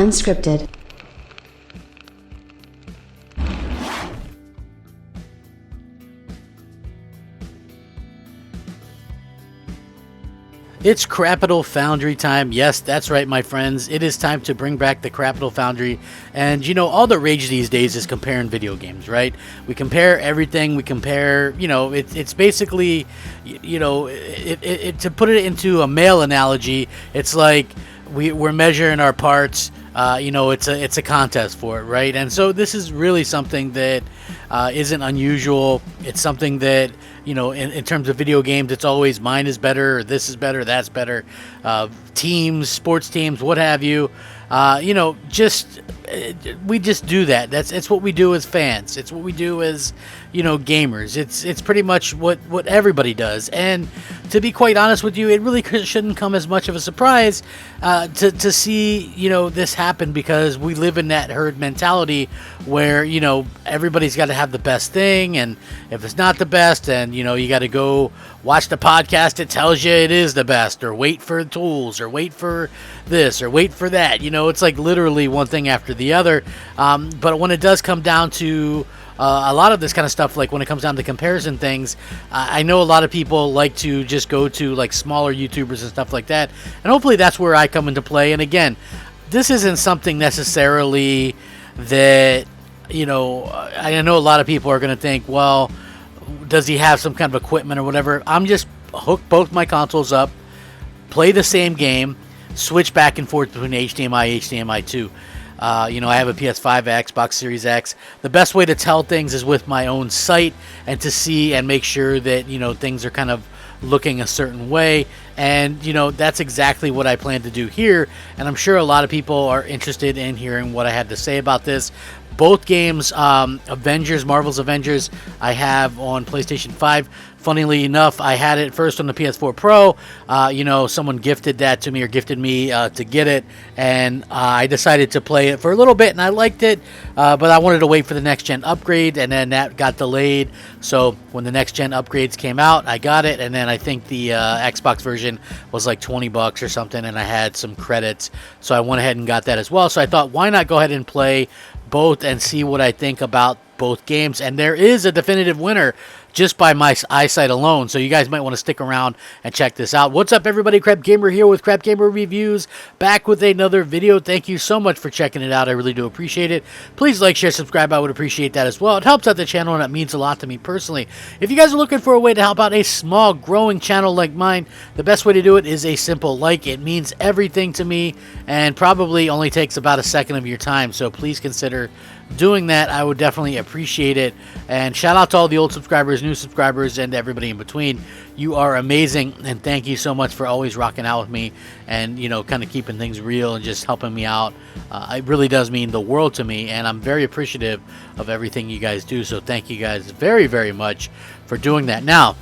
unscripted. It's Capital Foundry time. Yes, that's right, my friends. It is time to bring back the Capital Foundry. And, you know, all the rage these days is comparing video games, right? We compare everything. We compare, you know, it's basically, you know, to put it into a male analogy, it's like we're measuring our parts. You know, it's a contest for it, right? And so this is really something that isn't unusual. It's something that, you know, in terms of video games, it's always mine is better, or this is better, that's better. Teams, sports teams, what have you. You know, we just do that. It's what we do as fans. It's what we do as, you know, gamers. It's pretty much what everybody does. And to be quite honest with you, it really shouldn't come as much of a surprise to see, you know, this happen, because we live in that herd mentality where, you know, everybody's got to have the best thing, and if it's not the best, then, you know, you got to go watch the podcast that tells you it is the best, or wait for tools, or wait for this, or wait for that. You know, it's like literally one thing after the other. But when it does come down to a lot of this kind of stuff, like when it comes down to comparison things, I know a lot of people like to just go to like smaller YouTubers and stuff like that, and hopefully that's where I come into play. And again, this isn't something necessarily that, you know, I know a lot of people are going to think, well, does he have some kind of equipment or whatever? I'm just hook both my consoles up, play the same game, switch back and forth between HDMI 2. You know, I have a PS5, Xbox Series X. The best way to tell things is with my own sight, and to see and make sure that, you know, things are kind of looking a certain way. And, you know, that's exactly what I plan to do here. And I'm sure a lot of people are interested in hearing what I had to say about this. Both games, Avengers, Marvel's Avengers, I have on PlayStation 5. Funnily enough, I had it first on the PS4 Pro. You know, someone gifted that to me, or gifted me to get it, and I decided to play it for a little bit, and I liked it, but I wanted to wait for the next-gen upgrade, and then that got delayed. So when the next-gen upgrades came out, I got it, and then I think the Xbox version was like $20 or something, and I had some credits, so I went ahead and got that as well. So I thought, why not go ahead and play both and see what I think about both games. And there is a definitive winner just by my eyesight alone, so you guys might want to stick around and check this out. What's up, everybody? Crapgamer here with Crapgamer Reviews, back with another video. Thank you so much for checking it out. I really do appreciate it. Please like, share, subscribe. I would appreciate that as well. It helps out the channel, and it means a lot to me personally. If you guys are looking for a way to help out a small growing channel like mine, the best way to do it is a simple like. It means everything to me, and probably only takes about a second of your time, so please consider doing that. I would definitely appreciate it. And shout out to all the old subscribers, new subscribers, and everybody in between. You are amazing, and thank you so much for always rocking out with me, and, you know, kind of keeping things real and just helping me out. It really does mean the world to me, and I'm very appreciative of everything you guys do. So thank you guys very, very much for doing that. Now,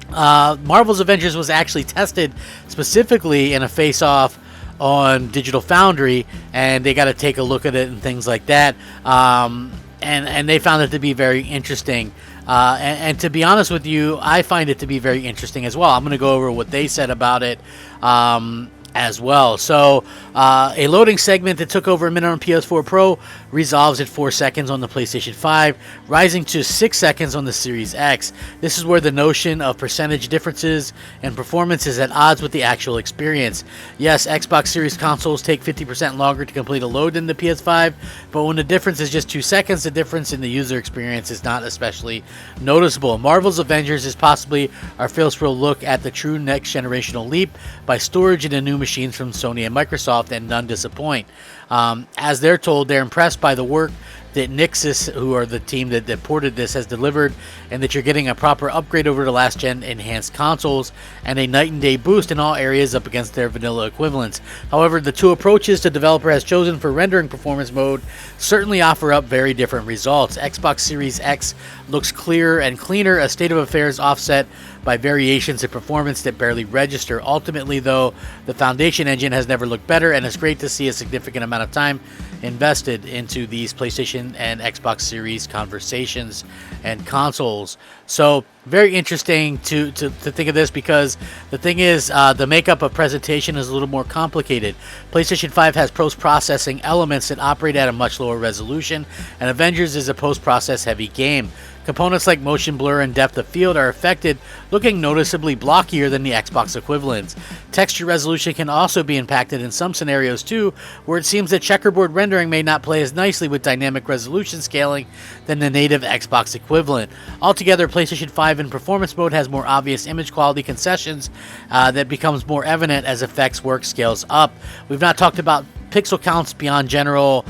Marvel's Avengers was actually tested specifically in a face-off on Digital Foundry, and they got to take a look at it and things like that, and they found it to be very interesting, and to be honest with you, I find it to be very interesting as well. I'm going to go over what they said about it as well. So a loading segment that took over a minute on PS4 Pro resolves at 4 seconds on the PlayStation 5, rising to 6 seconds on the Series X. This is where the notion of percentage differences and performance is at odds with the actual experience. Yes, Xbox Series consoles take 50% longer to complete a load than the PS5, but when the difference is just 2 seconds, the difference in the user experience is not especially noticeable. Marvel's Avengers is possibly our first real look at the true next generational leap by storage in the new machines from Sony and Microsoft, and none disappoint. As they're told, they're impressed by the work that Nixus, who are the team that ported this, has delivered, and that you're getting a proper upgrade over the last gen enhanced consoles and a night and day boost in all areas up against their vanilla equivalents. However, the two approaches the developer has chosen for rendering performance mode certainly offer up very different results. Xbox Series X looks clearer and cleaner, a state of affairs offset by variations in performance that barely register. Ultimately, though, the Foundation engine has never looked better, and it's great to see a significant amount of time invested into these PlayStation and Xbox Series conversations and consoles. So very interesting to think of this, because the thing is, the makeup of presentation is a little more complicated. PlayStation 5 has post-processing elements that operate at a much lower resolution, and Avengers is a post-process heavy game. Components like motion blur and depth of field are affected, looking noticeably blockier than the Xbox equivalents. Texture resolution can also be impacted in some scenarios too, where it seems that checkerboard rendering may not play as nicely with dynamic resolution scaling than the native Xbox equivalent. Altogether, PlayStation 5 in performance mode has more obvious image quality concessions that becomes more evident as effects work scales up. We've not talked about pixel counts beyond general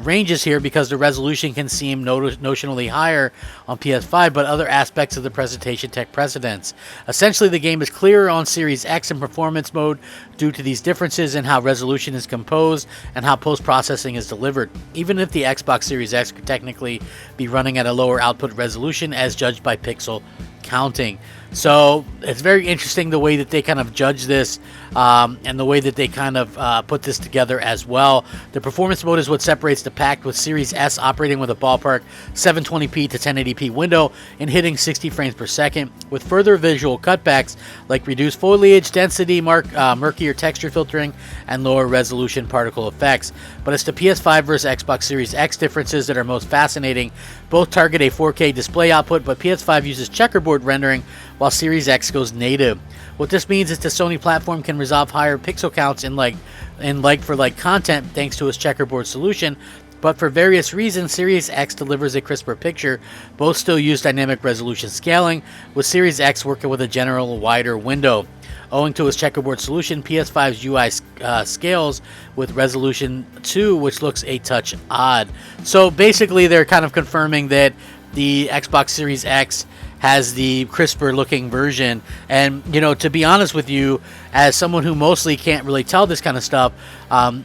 ranges here, because the resolution can seem notionally higher on PS5, but other aspects of the presentation take precedence. Essentially, the game is clearer on Series X in performance mode due to these differences in how resolution is composed and how post-processing is delivered, even if the Xbox Series X could technically be running at a lower output resolution as judged by pixel counting. So it's very interesting the way that they kind of judge this, and the way that they kind of put this together as well. The performance mode is what separates the pack, with Series S operating with a ballpark 720p to 1080p window and hitting 60 frames per second, with further visual cutbacks like reduced foliage density, murkier texture filtering, and lower resolution particle effects. But it's the PS5 versus Xbox Series X differences that are most fascinating. Both target a 4K display output, but PS5 uses checkerboard rendering while Series X goes native. What this means is the Sony platform can resolve higher pixel counts in like-for-like content thanks to its checkerboard solution, but for various reasons, Series X delivers a crisper picture. Both still use dynamic resolution scaling, with Series X working with a general wider window. Owing to its checkerboard solution, PS5's UI scales with resolution 2, which looks a touch odd. So basically, they're kind of confirming that the Xbox Series X has the crisper looking version. And, you know, to be honest with you, as someone who mostly can't really tell this kind of stuff,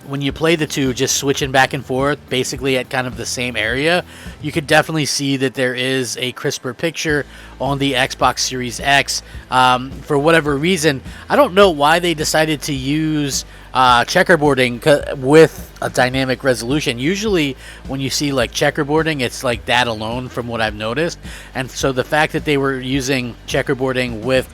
when you play the two, just switching back and forth, basically at kind of the same area, you could definitely see that there is a crisper picture on the Xbox Series X. For whatever reason, I don't know why they decided to use checkerboarding with a dynamic resolution. Usually when you see like checkerboarding, it's like that alone from what I've noticed. And so the fact that they were using checkerboarding with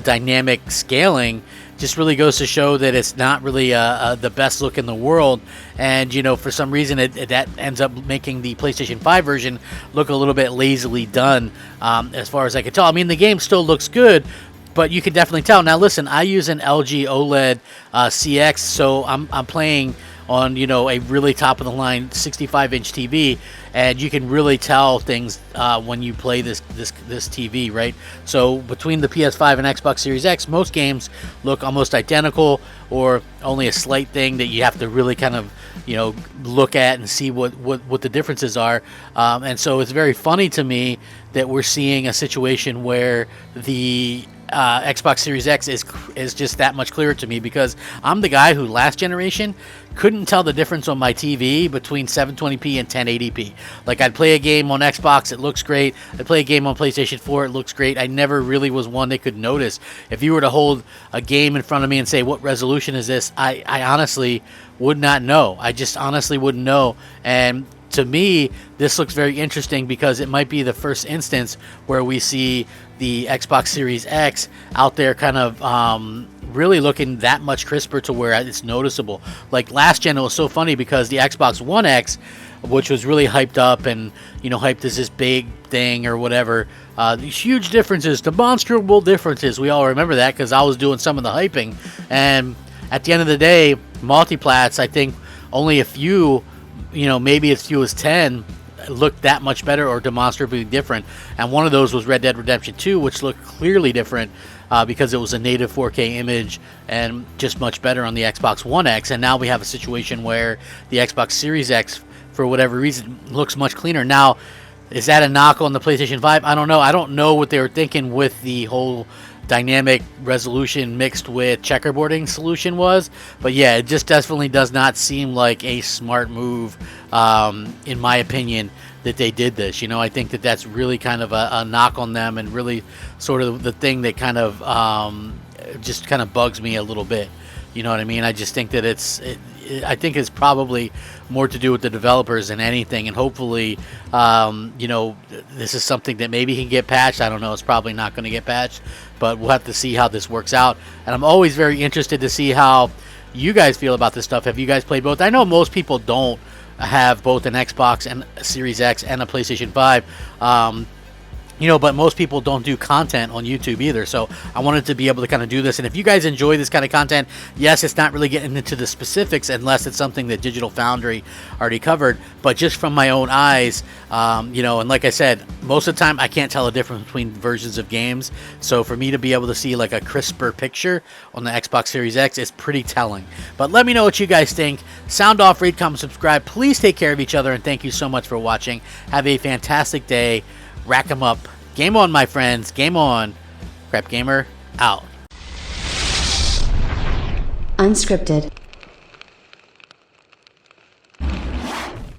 dynamic scaling just really goes to show that it's not really the best look in the world. And, you know, for some reason that ends up making the PlayStation 5 version look a little bit lazily done, as far as I can tell. I mean, the game still looks good, but you can definitely tell. Now, listen, I use an LG OLED CX, so I'm playing on, you know, a really top-of-the-line 65-inch TV, and you can really tell things when you play this TV, right? So between the PS5 and Xbox Series X, most games look almost identical, or only a slight thing that you have to really kind of, you know, look at and see what the differences are. And so it's very funny to me that we're seeing a situation where the Xbox Series X is just that much clearer to me, because I'm the guy who last generation couldn't tell the difference on my TV between 720p and 1080p. Like, I'd play a game on Xbox, it looks great. I'd play a game on PlayStation 4, it looks great. I never really was one that could notice. If you were to hold a game in front of me and say, what resolution is this? I honestly would not know. I just honestly wouldn't know. And to me, this looks very interesting, because it might be the first instance where we see the Xbox Series X out there kind of really looking that much crisper to where it's noticeable. Like last gen, it was so funny because the Xbox One X, which was really hyped up and, you know, hyped as this big thing or whatever, these huge differences, demonstrable differences. We all remember that because I was doing some of the hyping. And at the end of the day, multiplats, I think only a few, you know, maybe as few as 10 looked that much better or demonstrably different. And one of those was Red Dead Redemption 2, which looked clearly different because it was a native 4K image and just much better on the Xbox One X. And now we have a situation where the Xbox Series X, for whatever reason, looks much cleaner. Now, is that a knock on the PlayStation 5? I don't know. I don't know what they were thinking with the whole dynamic resolution mixed with checkerboarding solution was, but yeah, it just definitely does not seem like a smart move, in my opinion, that they did this. You know, I think that that's really kind of a knock on them, and really sort of the thing that kind of just kind of bugs me a little bit. You know what I mean? I just think that I think it's probably more to do with the developers than anything, and hopefully, you know, this is something that maybe can get patched. I don't know. It's probably not going to get patched, but we'll have to see how this works out. And I'm always very interested to see how you guys feel about this stuff. Have you guys played both? I know most people don't have both an Xbox and a Series X and a PlayStation 5. You know, but most people don't do content on YouTube either, so I wanted to be able to kind of do this. And if you guys enjoy this kind of content, yes, it's not really getting into the specifics unless it's something that Digital Foundry already covered, but just from my own eyes, you know, and like I said, most of the time I can't tell a difference between versions of games, so for me to be able to see like a crisper picture on the Xbox Series X is pretty telling. But let me know what you guys think. Sound off, rate, comment, subscribe. Please take care of each other, and thank you so much for watching. Have a fantastic day. Rack 'em up. Game on, my friends. Game on. Crap Gamer out. Unscripted.